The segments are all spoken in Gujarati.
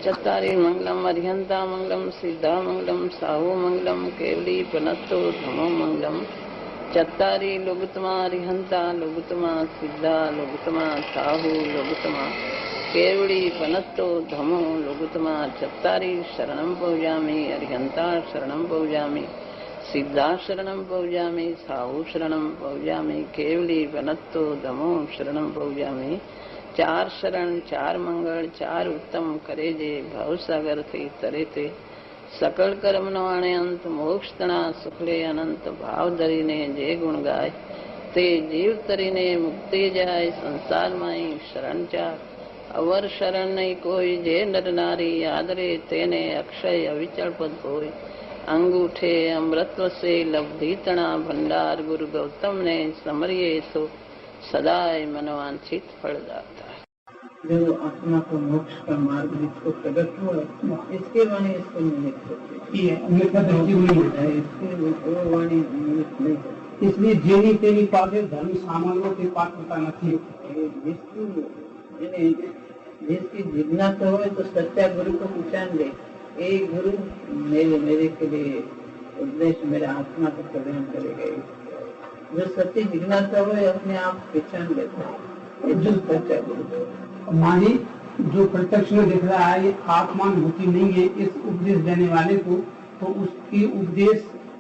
चत्तारि मंगलम अरिहंता मंगलम सिद्धा मंगलम साहु मंगलम केवली पनत्तो धमो मंगलम चत्तारि लोगुतमा अरिहंता लोगुतमा सिद्धा लोगुतमा साहु लोगुतमा केवली पनत्तो धमो लोगुतमा चत्तारि शरणं पौजामि अरिहंता शरणं पौजामि सिद्धा शरणं पौजामि साहु शरणं पौजामि केवली पनत्तो धमो शरणं पौजामि चार शरण चार मंगल चार उत्तम करे जे भवसागर थी तरे ते सकल कर्म नो आणे अंत मोक्ष तना सुखले अनंत भाव धरीने जे गुण गाय ते जीव तरीने मुक्ति जाय संसार माई शरण चार अवर शरण नहीं कोई जे नर नारी आदरे तेने अक्षय अविचल पद कोई अंगूठे अमृतव से लब्धि तना भंडार गुरु गौतम ने समरिये सो सदाय मनवांछित फल दाता है। जो आत्मा को मोक्ष का मार्ग जिसको प्रकट हुआ इसके वाणी इसको निमित्त होती है, इसके वो वाणी निमित्त नहीं होती। इसलिए जेनी तेनी पावे धर्म सामानों की पात्रता नहीं। जिसकी जिज्ञासा हो तो सच्चा गुरु को पहचान ले, ये गुरु मेरे के लिए उपदेश मेरे आत्मा को प्रदान करेगा। जो सच्ची जिज्ञासा हो अपने आप पहचान लेता है, जो सच्चा गुरु। मानी जो प्रत्यक्ष में दिख रहा है ये आत्मानुभूति नहीं है इस उपदेश देने वाले को, तो उसकी उपदेश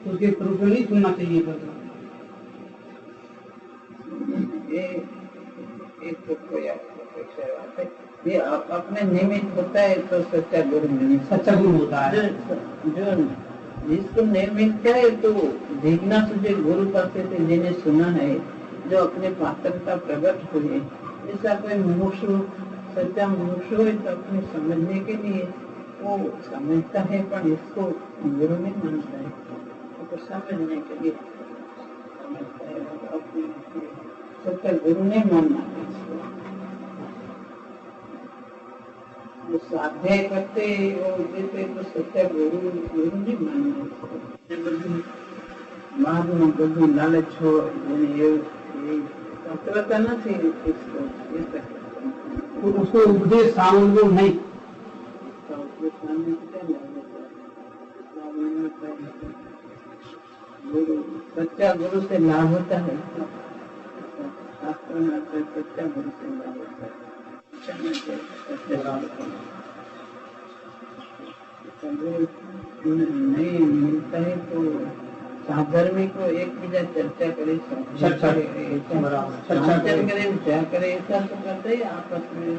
उसके प्रभु को नहीं सुनना चाहिए। तो कोई अपेक्षा बात है, ये अपने निमित्त होता है तो सच्चा गुरु नहीं, सच्चा गुरु होता है। जो जिसको निमित्त है तो जिज्ञास जो गुरु पास से जिन्हें सुना है, जो अपने पात्रता प्रकट हुई, ऐसा कोई मुमुक्षु सच्चा मुमुक्षु है तो अपने समझने के लिए वो समझता है, पर इसको गुरु नहीं मानता है, तो समझने के लिए समझता है, अपने सच्चा गुरु नहीं मानना इसको। वो साध्य करते वो जैसे तो सच्चा गुरु नहीं मानना इसको। बाद में બધું લાલચ છો ये पत्रता નથી इसको, उसको उपदेश सामने नहीं तो उसके सामने क्या गुरु सच्चा गुरु से लाभ होता है। शास्त्र में सच्चा गुरु से लाभ होता है, नहीं मिलता है तो साधर्मी को एक बीजा चर्चा करे, चर्चा करे ऐसा तो करते ही आपस में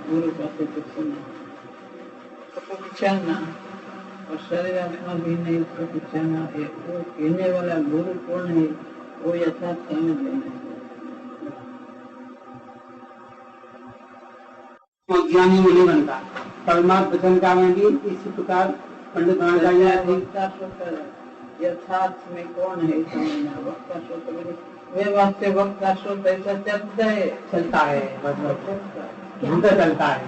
पूर्व पास तो विचारना और शरीर आत्मा भी नहीं उसको विचारना है। वो कहने वाला गुरु कौन है वो यथार्थ समझ लेना। ज्ञानी में नहीं बनता, परमात्मा वचन का में भी इसी प्रकार पंडित यथार्थ में कौन है समझना। वक्त का श्रोत वे वास्ते वक्त का श्रोत ऐसा चलता है चलता है अंदर चलता है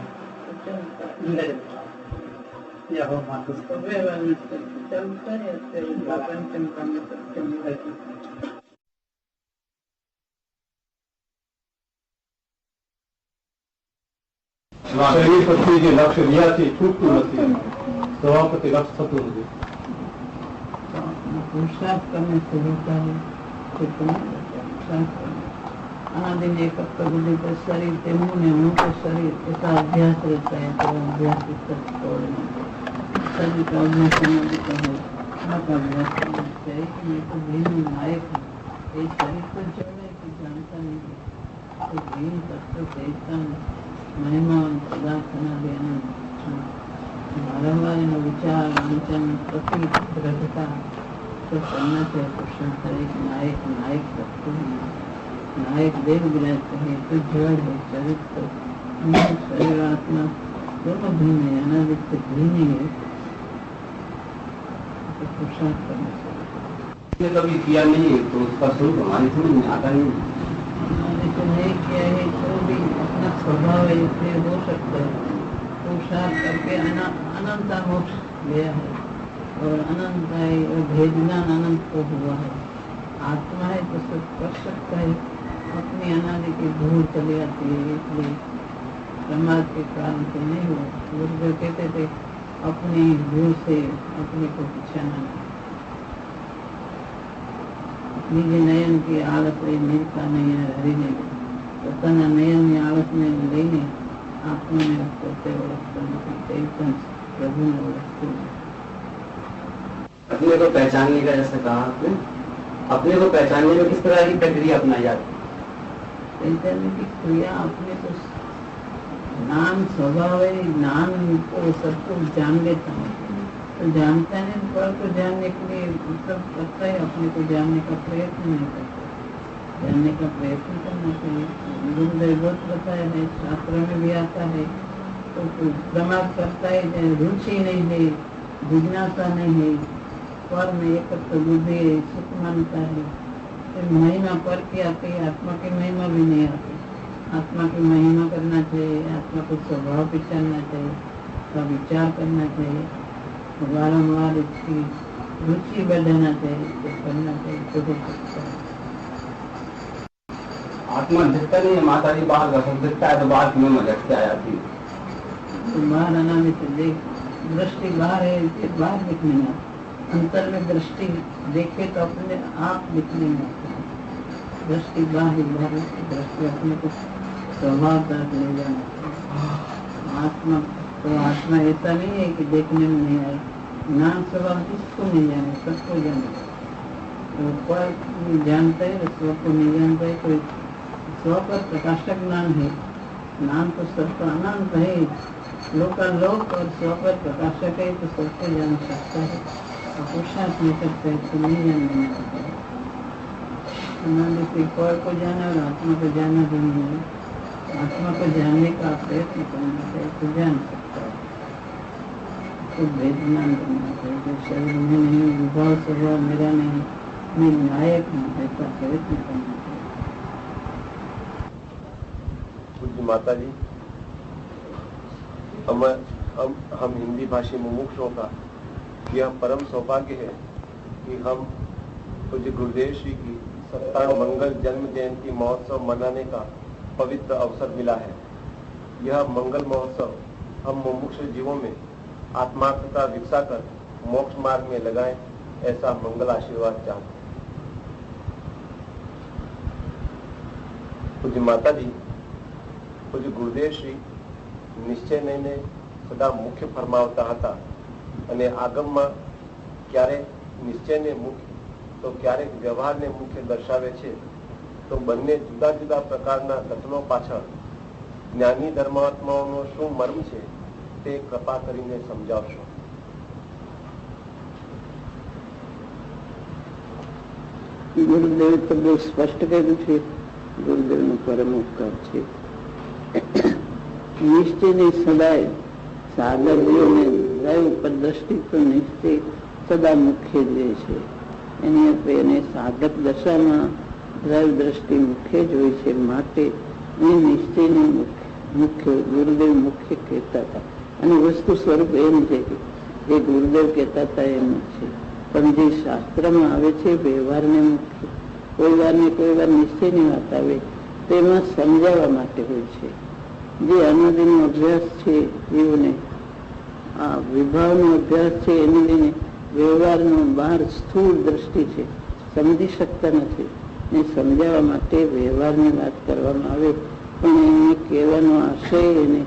चलता है पंचम का सत्यम। શરીર પછી જે લક્ષ્ય લિયાથી છૂટતું નથી, સભાપતિ લક્ષ્ય થતું નથી। પુરુષાર્થ કરને से होता है आदि ने कब बुद्धि पर शरीर तेमू ने मुंह पर शरीर ऐसा अभ्यास रहता है, तो अभ्यास तोड़ना शरीर का अभ्यास संबंधित है। आप अभ्यास करना चाहिए कि मैं तो भीम नायक हूँ, ये शरीर को जोड़े कि जानता नहीं है तो भीम तत्व कहता महिमा पदार्थना बेन वारंवार विचार वांचन प्रति दृढ़ता तो करना चाहिए। पुरुषार्थ एक नायक नायक तत्व नायक देव विराट है, तो जड़ है चरित्र शरीर आत्मा दोनों भिन्न है, अनादित्य भिन्न है, तो पुरुषार्थ करना चाहिए। कभी किया नहीं है तो उसका स्वरूप हमारी समझ में आता नहीं। तो नहीं किया है तो भी अपना स्वभाव है इसलिए हो सकता है। पुरुषार्थ करके अनंत मोक्ष लिया है और अनंत है और भेदना अनंत को हुआ है। आत्मा है तो सब कर सकता है, अपनी अनादि की भूल चली आती है, इसलिए प्रमाद के कारण से नहीं हुआ। गुरुदेव कहते थे अपनी भूल से अपने को पीछाना नहीं। निजी नयन की आलस निर्का नयन हरीने પોતાના નયનની આળસને લઈને આત્માને પોતે ઓળખતો નથી, તે પણ પ્રભુને ઓળખતું નથી। अपने को पहचानने का, जैसा कहा आपने, अपने को पहचानने में किस तरह की प्रक्रिया अपनाई जाती है? पहचानने की क्रिया अपने को ज्ञान स्वभाव है, ज्ञान को सब कुछ जान लेता है तो जानता है, पर को जानने के लिए मतलब करता है, अपने को जानने का प्रयत्न नहीं करता। जानने का प्रयत्न करना चाहिए। गुरुदेव बहुत बताया है, शास्त्र में भी आता है। तो प्रमाद करता है, रुचि नहीं है, जिज्ञासा नहीं है, पर में एक बुद्धि सुख मानता है, महिमा पर की आती है, आत्मा की महिमा भी नहीं आती। आत्मा की महिमा करना चाहिए, आत्मा को स्वभाव पहचानना चाहिए, उसका विचार करना चाहिए, वारंवार इसकी रुचि बढ़ाना चाहिए, तो करना चाहिए तो हो सकता है। आत्मा दिखता नहीं है, माता जी बाहर का सब दिखता है तो बाहर की महिमा झटके आ जाती है। तो बाहर आना में तो देख दृष्टि बाहर है, बाहर दिखने में, अंतर में दृष्टि देखे तो अपने आप दिखने में आता है। दृष्टि बाहर दृष्टि अपने को स्वभाव तक ले जाना चाहिए। आत्मा तो आत्मा ऐसा नहीं है कि देखने में नहीं आए, ज्ञान स्वभाव किसको नहीं जाने, सबको जाने। तो कोई जानता है, स्व को नहीं जानता है, कोई स्व पर प्रकाशक ज्ञान है, ज्ञान तो सबका अनंत है, लोकालोक और स्व पर प्रकाशक है तो सबको जान सकता है, और पुरुषार्थ नहीं सकता है तो नहीं जानने में आता है। कोई को जाना और आत्मा को जाना भी नहीं है, आत्मा को जानने का प्रयत्न करना चाहिए तो जान सकता है। तो भेद ज्ञान करना चाहिए, तो शरीर में नहीं, विभाव स्वभाव मेरा नहीं, मैं नायक हूँ, ऐसा प्रयत्न करना चाहिए। पूज्य माता जी, हम हिंदी भाषी मुमुक्षुओं का यह परम सौभाग्य है कि हम पूज्य गुरुदेव श्री की 57 मंगल जन्म जयंती महोत्सव मनाने का पवित्र अवसर मिला है। यह मंगल महोत्सव हम मुमुक्षु जीवों में आत्मार्थता विकसाकर मोक्ष मार्ग में लगाएं, ऐसा मंगल आशीर्वाद चाहते हैं। पूज्य माता जी, पूज्य गुरुदेव श्री નિશ્ચય ને સદા મુખ્ય ફરમાવતા હતા અને આગમમાં ક્યારેક નિશ્ચયને મુખ્ય તો ક્યારેક વ્યવહારને મુખ્ય દર્શાવે છે, તો બંને જુદા જુદા પ્રકારના કથનો પાછળ જ્ઞાની ધર્માત્માઓનો શું મર્મ છે તે કૃપા કરીને સમજાવશો। ગુરુદેવ તો બહુ સ્પષ્ટ કર્યું છે, ગુરુદેવનો પરમ ઉપકાર છે। નિશ્ચયની સદાય સાધકોને દૈવ પર દ્રષ્ટિ તો નિશ્ચય સદા મુખ્ય જ રહે છે, એને સાધક દશામાં દૈવ દ્રષ્ટિ મુખ્ય જ હોય છે, માટે એ નિશ્ચયને મુખ્ય ગુરુદેવ મુખ્ય કહેતા હતા। અને વસ્તુ સ્વરૂપ એમ છે કે જે ગુરુદેવ કહેતા હતા એમ છે, પણ જે શાસ્ત્રમાં આવે છે વ્યવહારને મુખ્ય, કોઈ વાર ને કોઈ વાર નિશ્ચયની વાત આવે તેમાં સમજાવવા માટે હોય છે। જે અનાદિનો અભ્યાસ છે જીવને, આ વિભાવનો અભ્યાસ છે, એને લઈને વ્યવહારનો બહાર સ્થૂળ દ્રષ્ટિ છે, સમજી શકતા નથી, ને સમજાવવા માટે વ્યવહારની વાત કરવામાં આવે, પણ એને કહેવાનો આશય એને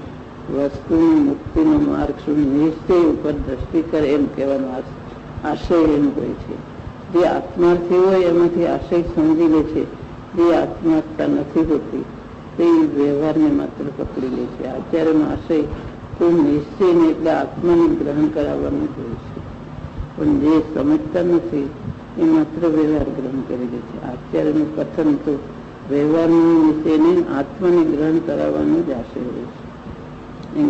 વસ્તુની મુક્તિનો માર્ગ શું નિશ્ચય ઉપર દ્રષ્ટિ કરે એમ કહેવાનો આશય એમ હોય છે। જે આત્માર્થી હોય એમાંથી આશય સમજી લે છે, જે આત્માર્થતા નથી હોતી તે વ્યવહારને માત્ર પકડી લે છે। આચાર્યનો આશય તો નિશ્ચયને એટલે આત્માને ગ્રહણ કરાવવાનું જ હોય છે, પણ જે સમજતા નથી એ માત્ર વ્યવહાર ગ્રહણ કરી લે છે। આચાર્યનું કથન તો વ્યવહારનું નિશ્ચયને આત્માને ગ્રહણ કરાવવાનું જ આશય હોય છે।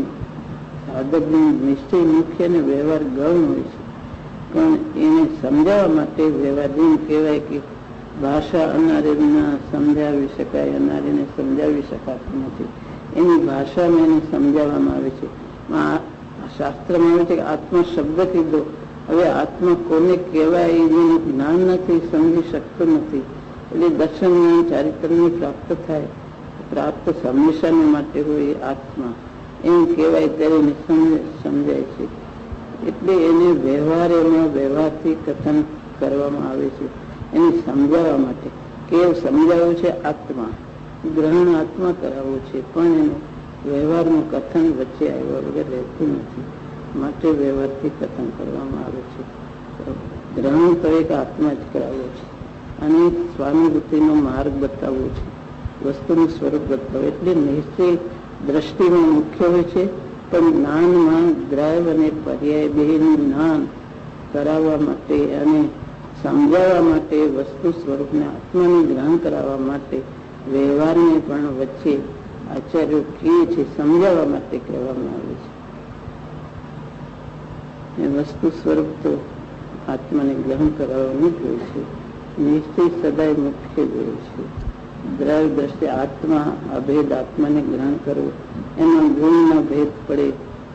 સાધકનું નિશ્ચય મુખ્ય અને વ્યવહાર ગૌણ હોય છે, પણ એને સમજાવવા માટે વ્યવહાર જેમ કહેવાય કે ભાષા અનારીના સમજાવી શકાય, અનારીને સમજાવી શકાતું નથી, એની ભાષામાં એને સમજાવવામાં આવે છે। શાસ્ત્રમાં આવે છે કે આત્મા શબ્દ કીધો, હવે આત્મા કોને કહેવાય એનું જ્ઞાન નથી, સમજી શકતો નથી, એટલે દર્શન જ્ઞાન ચારિત્રની પ્રાપ્ત થાય, પ્રાપ્ત હંમેશાને માટે હોય આત્મા। એમ કહેવાય ત્યારે સમજાય છે. એટલે એને વ્યવહારથી કથન કરવામાં આવે છે. એને સમજાવવા માટે કેવ સમજાવવું છે આત્મા, ગ્રહણ આત્મા કરાવવું છે, પણ એનું વ્યવહારનું કથન વચ્ચે આવ્યા વગર રહેતું નથી. માટે વ્યવહારથી કથન કરવામાં આવે છે. ગ્રહણ તો એક આત્મા જ કરાવવો છે અને સ્વાનુભૂતિનો માર્ગ બતાવવો છે, વસ્તુનું સ્વરૂપ બતાવવું. એટલે નિશ્ચય દ્રષ્ટિમાં મુખ્ય હોય છે, પણ જ્ઞાનમાં દ્રવ્ય અને પર્યાય બેનું જ્ઞાન કરાવવા માટે અને સમજાવવા માટે, વસ્તુ સ્વરૂપને આત્માનું ગ્રહણ કરાવવા માટે વ્યવહારને પણ વચ્ચે આચાર્યો કહે છે સમજાવવા માટે કહેવામાં આવે છે. એ વસ્તુ સ્વરૂપ તો આત્માને ગ્રહણ કરાવવાનું જ હોય છે. નિશ્ચય સદાય મુખ્ય જ હોય છે. દ્રવ્ય દ્રષ્ટિ આત્મા અભેદ આત્માને ગ્રહણ કરવું, એના ગુણના ભેદ પડે,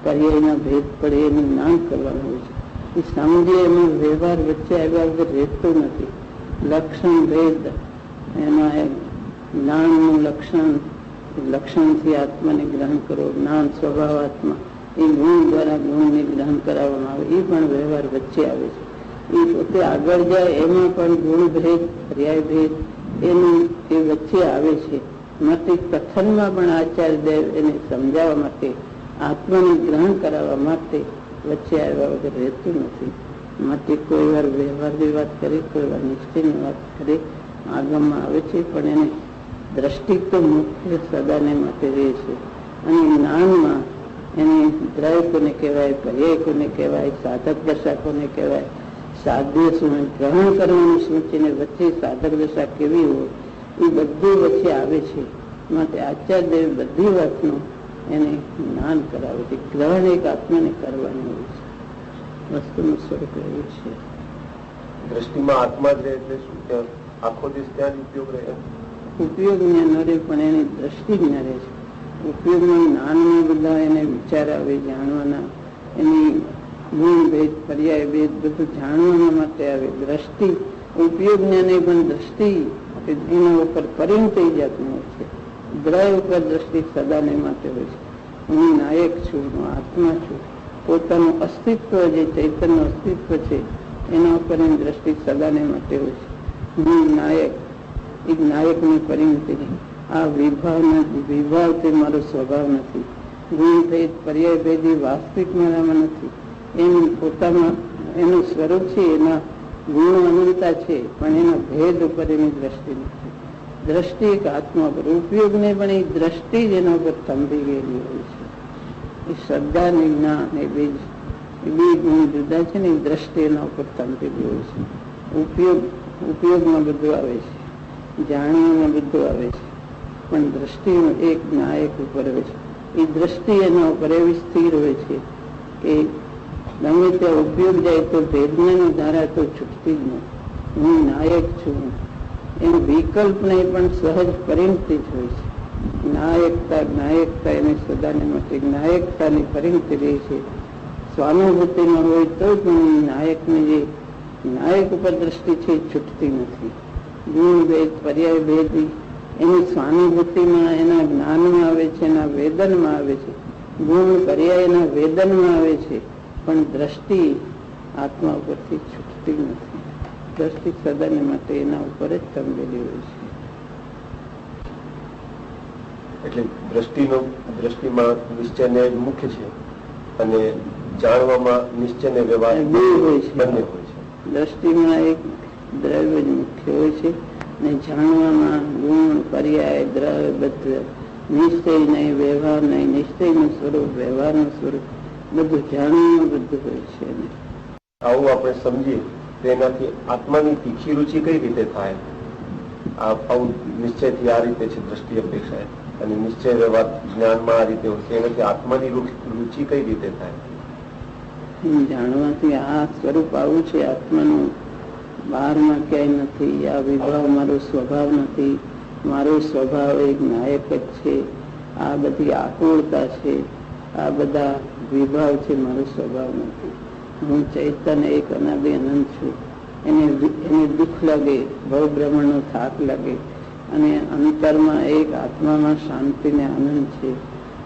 પર્યાયના ભેદ પડે, એનું જ્ઞાન કરવાનું હોય છે. એ સમજે એમાં વ્યવહાર વચ્ચે આવ્યા વગર રહેતો નથી. લક્ષણ ભેદ એના જ્ઞાનનું લક્ષણથી આત્માને ગ્રહણ કરો, જ્ઞાન સ્વભાવ આત્મા એ ગુણ દ્વારા ગુણને ગ્રહણ કરાવવામાં આવે, એ પણ વ્યવહાર વચ્ચે આવે છે. એ પોતે આગળ જાય એમાં પણ ગુણ ભેદ પર્યાય ભેદ એનું એ વચ્ચે આવે છે. માટે કથનમાં પણ આચાર્ય દેવ એને સમજાવવા માટે, આત્માને ગ્રહણ કરાવવા માટે વચ્ચે આવ્યા વગર રહેતું નથી. માટે કોઈ વાર વ્યવહારની વાત કરે, કોઈ વાર નિશ્ચયની વાત કરે, આગમમાં આવે છે, પણ એને દ્રષ્ટિ તો મુખ્ય સદાને માટે રહે છે. અને જ્ઞાનમાં એને દ્રવ્ય કોને કહેવાય, પર્યાય કોને કહેવાય, સાધક દશા કોને કહેવાય, સાધ્ય શું, ગ્રહણ કરવાનું શું છે, ને વચ્ચે સાધક દશા કેવી હોય, એ બધું વચ્ચે આવે છે. માટે આચાર્ય દેવ બધી વાતનું એને જ્ઞાન કરાવે છે. ગ્રહણ એક આત્માને કરવાનું હોય છે, વસ્તુનું સ્વરૂપ એવું છે. દ્રષ્ટિમાં આત્મા જ રહે એટલે શું, ત્યાં આખો દિવસ ત્યાં જ ઉપયોગ રહે? ઉપયોગ ન રહે, પણ એની દ્રષ્ટિ જ ન રહે છે. ઉપયોગમાં જ્ઞાનમાં બધા એને વિચાર આવે જાણવાના, એની ગુણ ભેદ પર્યાય ભેદ બધું જાણવાના માટે આવે. દ્રષ્ટિ ઉપયોગને નહીં, પણ દ્રષ્ટિ એના ઉપર પરિણ થઈ જતું હોય છે. દ્રવ્ય ઉપર દ્રષ્ટિ સદાને માટે હોય છે. હું નાયક છું, હું આત્મા છું, પોતાનું અસ્તિત્વ જે ચૈતન્ય અસ્તિત્વ છે એના ઉપર એની દ્રષ્ટિ સદાને માટે હોય છે. હું નાયક, એક નાયકની પરિણતિ. આ વિભાવ તે મારો સ્વભાવ નથી. ગુણ ભેદ પર્યાય ભેદી વાસ્તવિક મારામાં નથી. એમ પોતામાં એનું સ્વરૂપ છે, એના ગુણો અનંતા છે, પણ એના ભેદ ઉપર એની દ્રષ્ટિ નથી. દ્રષ્ટિ એક આત્મા પર, ઉપયોગને પણ એ દ્રષ્ટિ જ એના ઉપર થંભી ગયેલી હોય છે. એ શ્રદ્ધા ને જ્ઞાન એ બે ગુણ જુદા છે ને, એ દ્રષ્ટિ એના ઉપર થંભેલી હોય છે. ઉપયોગમાં બધું આવે છે, જાણવામાં બધું આવે છે, પણ દ્રષ્ટિ એક નાયક ઉપર હોય છે. એ દ્રષ્ટિ એના ઉપર એવી સ્થિર હોય છે કે ગમે ત્યાં ઉપયોગ જાય તો ભેદની ધારા તો છૂટતી જ નહીં. હું નાયક છું એનો વિકલ્પ નહીં, પણ સહજ પરિણતિ જ હોય છે. નાયકતા એની સદાને માટે નાયકતાની પરિણતિ રહે છે. સ્વાનુભૂતિમાં હોય તો પણ નાયકની જે નાયક ઉપર દ્રષ્ટિ છે એ છૂટતી નથી. ગુણ ભેદ પર્યાય ભેદ એની સ્વાનુભૂતિમાં, એના જ્ઞાનમાં આવે છે, એના વેદનમાં આવે છે. ગુણ પર્યાય એના વેદનમાં આવે છે, પણ દ્રષ્ટિ આત્મા ઉપરથી છૂટતી નથી. દ્રષ્ટિ સદાને માટે એના ઉપર જ થંભેલી હોય છે. એટલે દ્રષ્ટિમાં નિશ્ચયને મુખ્ય છે અને જાણવામાં નિશ્ચય ને વ્યવહાર બંને હોય છે. દ્રષ્ટિમાં એક દ્રવ્ય જ મુખ્ય હોય છે ને જાણવામાં ગુણ પર્યાય દ્રવ્ય બધું, નિશ્ચય નહીં વ્યવહાર નહીં, નિશ્ચયનું સ્વરૂપ વ્યવહારનું સ્વરૂપ બધું જાણવામાં બધું હોય છે. આવું આપણે સમજીએ તો એનાથી આત્માની તીખી રુચિ કઈ રીતે થાય? આવું નિશ્ચયથી આ રીતે છે દ્રષ્ટિ અપેક્ષા, અને નિશ્ચય વ્યવહાર જ્ઞાનમાં આ રીતે હોય છે, એનાથી આત્માની રુચિ કઈ રીતે થાય? જાણવાથી આ સ્વરૂપ આવું છે આત્માનું, બહારમાં ક્યાંય નથી. આ વિભાવ મારો સ્વભાવ નથી. મારો સ્વભાવ એક નાયક જ છે. આ બધી આકુળતા છે, આ બધા વિભાવ છે, મારો સ્વભાવ નથી. હું ચૈતન્ય એક અનાદિ અનંત છું. એને દુઃખ લાગે, ભવ ભ્રમણનો થાક લાગે, અને અંતરમાં એક આત્મામાં શાંતિ ને આનંદ છે.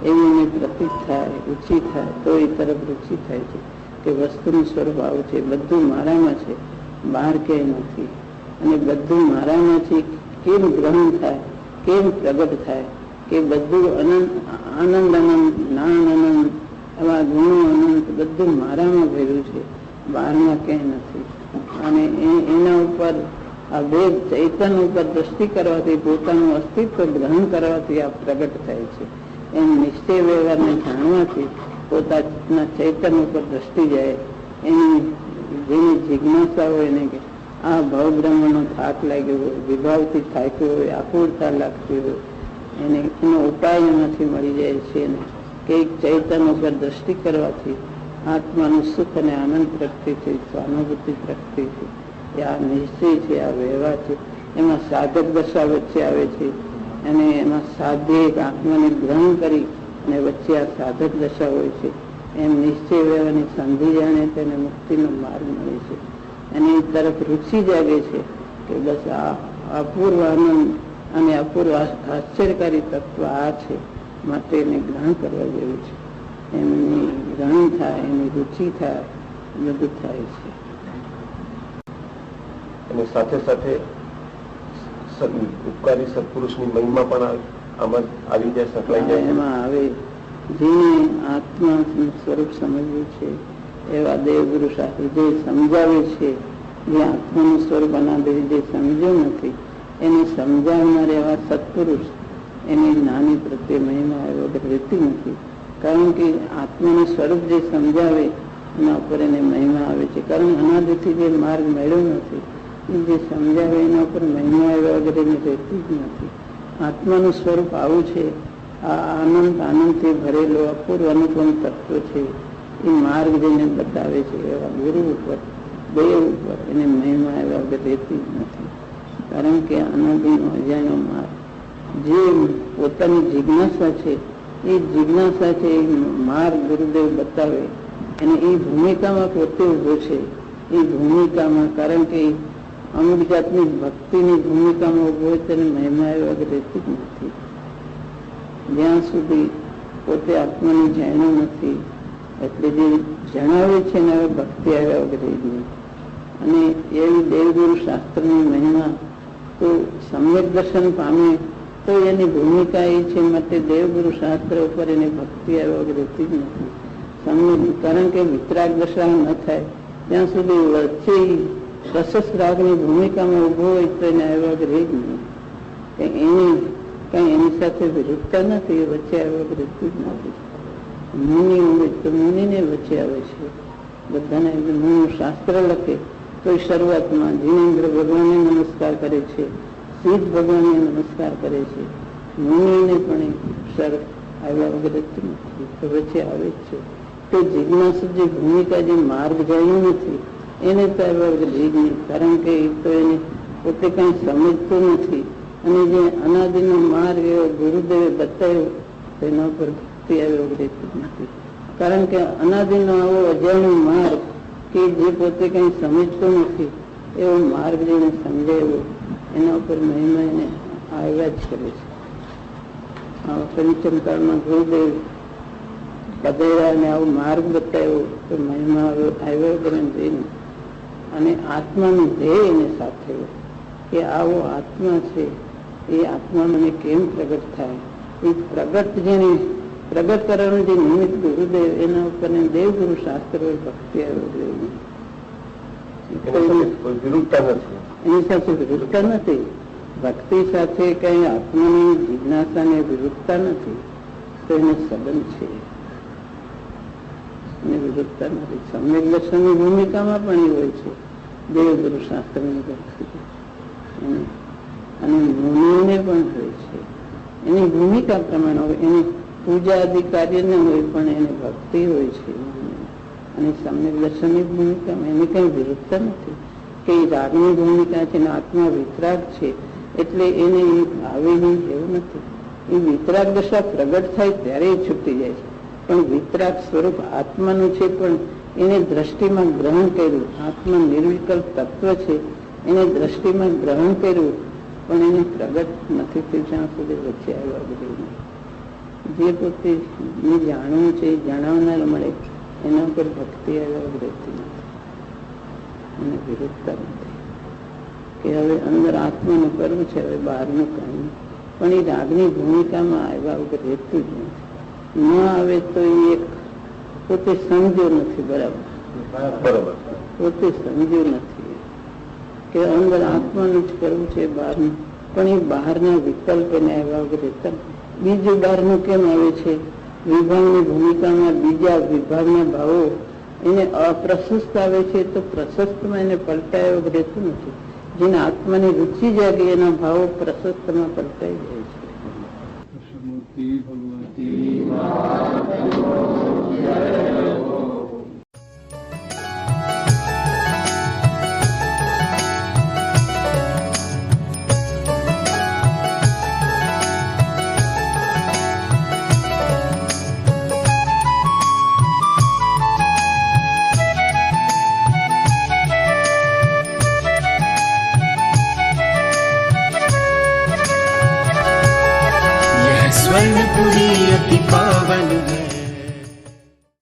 એવી એને પ્રતીત થાય, રુચિ થાય, તો એ તરફ રુચિ થાય છે કે વસ્તુનું સ્વરૂપ આવું છે, બધું મારામાં છે, બહાર ક્યાંય નથી. અને બધું મારામાંથી કેમ ગ્રહણ થાય, કેમ પ્રગટ થાય કે બધું અનંત, આનંદ અનંત, જ્ઞાન અનંત, આવા ગુણો અનંત, બધું મારામાં ભર્યું છે, બહારમાં ક્યાંય નથી. અને એના ઉપર આ વેદ ચૈતન ઉપર દ્રષ્ટિ કરવાથી, પોતાનું અસ્તિત્વ ગ્રહણ કરવાથી આ પ્રગટ થાય છે. એમ નિશ્ચય વ્યવહારને જાણવાથી પોતાના ચૈતન ઉપર દ્રષ્ટિ જાય. એની જેની જિજ્ઞાસા હોય એને કે આ ભવબ્રહ્મનો થાક લાગ્યો હોય, વિભાવથી થાક્યો હોય, આકુરતા લાગતી હોય, એનો ઉપાય એમાંથી મળી જાય છે. કે ચૈતન ઉપર દ્રષ્ટિ કરવાથી આત્માનું સુખ અને આનંદ પ્રગતિ છે, સ્વાનુભૂતિ પ્રગતિ છે. એ આ નિશ્ચય છે, આ વ્યવહાર છે. એમાં સાધક દશા વચ્ચે આવે છે અને એમાં સાધ્ય એક આત્માને ગ્રહણ કરી અને વચ્ચે આ સાધક દશા હોય છે. એમ નિશ્ચય વ્યવહારની સંધિ જાણે તેને મુક્તિનો માર્ગ મળે છે. એની તરફ રુચિ જાગે છે કે બસ આ અપૂર્વ આનંદ અને અપૂર્વ આશ્ચર્યકારી તત્વ આ છે, માટે એને ગ્રહણ કરવા જેવું છે. એમની ગ્રહણ થાય, એની રુચિ થાય, બધું થાય છે. અને સાથે સાથે ઉપકારી સત્પુરુષની મહિમા પણ આમાં આવી જાય, સંકળાઈ જાય. એમાં આવે જેને આત્મા સ્વરૂપ સમજવું છે એવા દેવગુરુ શાસ્ત્રી જે સમજાવે છે, જે આત્માનું સ્વરૂપ અનાદિ જે સમજ્યું નથી એને સમજાવનાર એવા સત્પુરુષ એની જ્ઞાની પ્રત્યે મહિમા એ વગર રહેતી નથી. કારણ કે આત્માનું સ્વરૂપ જે સમજાવે એના ઉપર એને મહિમા આવે છે. કારણ અનાદિથી જે માર્ગ મેળવ્યો નથી એ જે સમજાવે એના ઉપર મહિમા આવ્યા વગર એને રહેતી જ નથી. આત્માનું સ્વરૂપ આવું છે, આ આનંદ આનંદથી ભરેલો અપૂર્વ અનુપમ તત્વ છે. એ માર્ગ જેને બતાવે છે એવા ગુરુ ઉપર, દેવ ઉપર એને મહિમા આવ્યા વગર રહેતી જ નથી. કારણ કે અનાદિનો અજાણ્યો માર્ગ જે પોતાની જિજ્ઞાસા છે, એ જિજ્ઞાસા છે એ માર્ગ ગુરુદેવ બતાવે અને એ ભૂમિકામાં પોતે ઉભો છે. એ ભૂમિકામાં, કારણ કે અમુક જાતની ભક્તિની ભૂમિકામાં ઉભો હોય તેને મહિમા આવ્યા વગર રહેતી જ નથી. જ્યાં સુધી પોતે આત્માની જાણ્યું નથી એટલે જે જણાવે છે ને હવે ભક્તિ આવ્યા વગર જ નહીં. અને એવી દેવગુરુ શાસ્ત્રની મહિમા તો સમ્યક દર્શન પામે તો એની ભૂમિકા એ છે, માટે દેવગુરુ શાસ્ત્ર ઉપર એની ભક્તિ આવ્યા વગર રહેતી જ નથી. સમ્યક, કારણ કે વિતરાગ દશા ન થાય ત્યાં સુધી વચ્ચે રસસ રાગની ભૂમિકામાં ઉભો હોય તો એને આવ્યા વગર રહે જ નહીં. એની કઈ એની સાથે વિરુદ્ધતા નથી, એ વચ્ચે આવ્યા વગર રહેતું જ નથી. મુનિ હોય તો મુનિને વચ્ચે આવે છે. બધાને મુનિ શાસ્ત્ર લખે તો શરૂઆતમાં જીનેન્દ્ર ભગવાનને નમસ્કાર કરે છે, સિદ્ધ ભગવાનને નમસ્કાર કરે છે. મુનિને પણ સર આવ્યા વગર રહેતું નથી, તો વચ્ચે આવે જ છે. તો જિજ્ઞાસુ જે ભૂમિકા, જે માર્ગ જાણ્યું નથી એને તો આવ્યા વગર રહી જ નહીં. કારણ કે એ તો એને પોતે કઈ સમજતો નથી. અને જે અનાદિનો માર્ગ એવો ગુરુદેવે બતાવ્યો તેના પર ભક્તિ આવ્યા વગર રહેતી જ નથી. કારણ કે અનાદિનો આવો અજાણ્યો માર્ગ કે જે પોતે કઈ સમજતો નથી એવો માર્ગ જેને સમજાવ્યો એના ઉપર મહિમા એને આવ્યા જ કરે છે. પંચમ કાળમાં ગુરુદેવ પધેરા ને આવો માર્ગ બતાવ્યો તો મહિમા આવ્યો વગર જઈને. અને આત્માનું ધ્યેય એને સાથે કે આવો આત્મા છે, એ આત્મા મને કેમ પ્રગટ થાય, એ પ્રગટ જેને પ્રગટ કરવાનું જે નિમિત્ત ગુરુદેવ એના ઉપર દેવગુરુ શાસ્ત્ર ભક્તિ એની સાથે વિરુદ્ધતા નથી. ભક્તિ સાથે કઈ આત્માની જિજ્ઞાસાને વિરુદ્ધતા નથી, તો એનો સંબંધ છે. એને વિરુદ્ધતા નથી. સમ્યક દર્શનની ભૂમિકામાં પણ એ હોય છે દેવગુરુ શાસ્ત્રની ભક્તિ, અને મુનિઓને પણ હોય છે. એની ભૂમિકા પ્રમાણે હોય, એની પૂજા આદિ કાર્ય ન હોય પણ એને ભક્તિ હોય છે. અને સમ્યક દર્શનની ભૂમિકામાં એની કઈ વિરુદ્ધતા નથી કે એ રાગની ભૂમિકા છે ને આત્મા વિતરાગ છે એટલે એને આવે નહીં એવું નથી. એ વિતરાગ દશા પ્રગટ થાય ત્યારે એ છૂટી જાય છે. પણ વિતરાગ સ્વરૂપ આત્માનું છે, પણ એને દ્રષ્ટિમાં ગ્રહણ કર્યું. આત્મા નિર્વિકલ્પ તત્વ છે, એને દ્રષ્ટિમાં ગ્રહણ કર્યું પણ એને પ્રગટ નથી થયું જ્યાં સુધી વચ્ચે આવ્યા બધું. જે પોતે જે જાણવું છે એ જણાવનાર મળે એના પર ભક્તિ આવ્યા રહેતી નથી અને વિરુદ્ધતા નથી કે હવે અંદર આત્માનું કરવું છે, હવે બહારનું કામ. પણ એ રાગની ભૂમિકામાં આવ્યા વગર રહેતું જ નથી. ન આવે તો એ એક પોતે સમજ્યો નથી બરાબર, પોતે સમજ્યો નથી કે અંદર આત્માનું જ કરવું છે, બહારનું. પણ એ બહારના વિકલ્પ એને આવ્યા વગર રહેતા. બીજું બહારનું કેમ આવે છે? વિભાગની ભૂમિકામાં બીજા વિભાગના ભાવો એને અપ્રશસ્ત આવે છે, તો પ્રશસ્તમાં એને પલટાયા વગર રહેતું નથી. જેને આત્માની રુચિ જાગે એના ભાવો પ્રશસ્તમાં પલટાઈ જાય.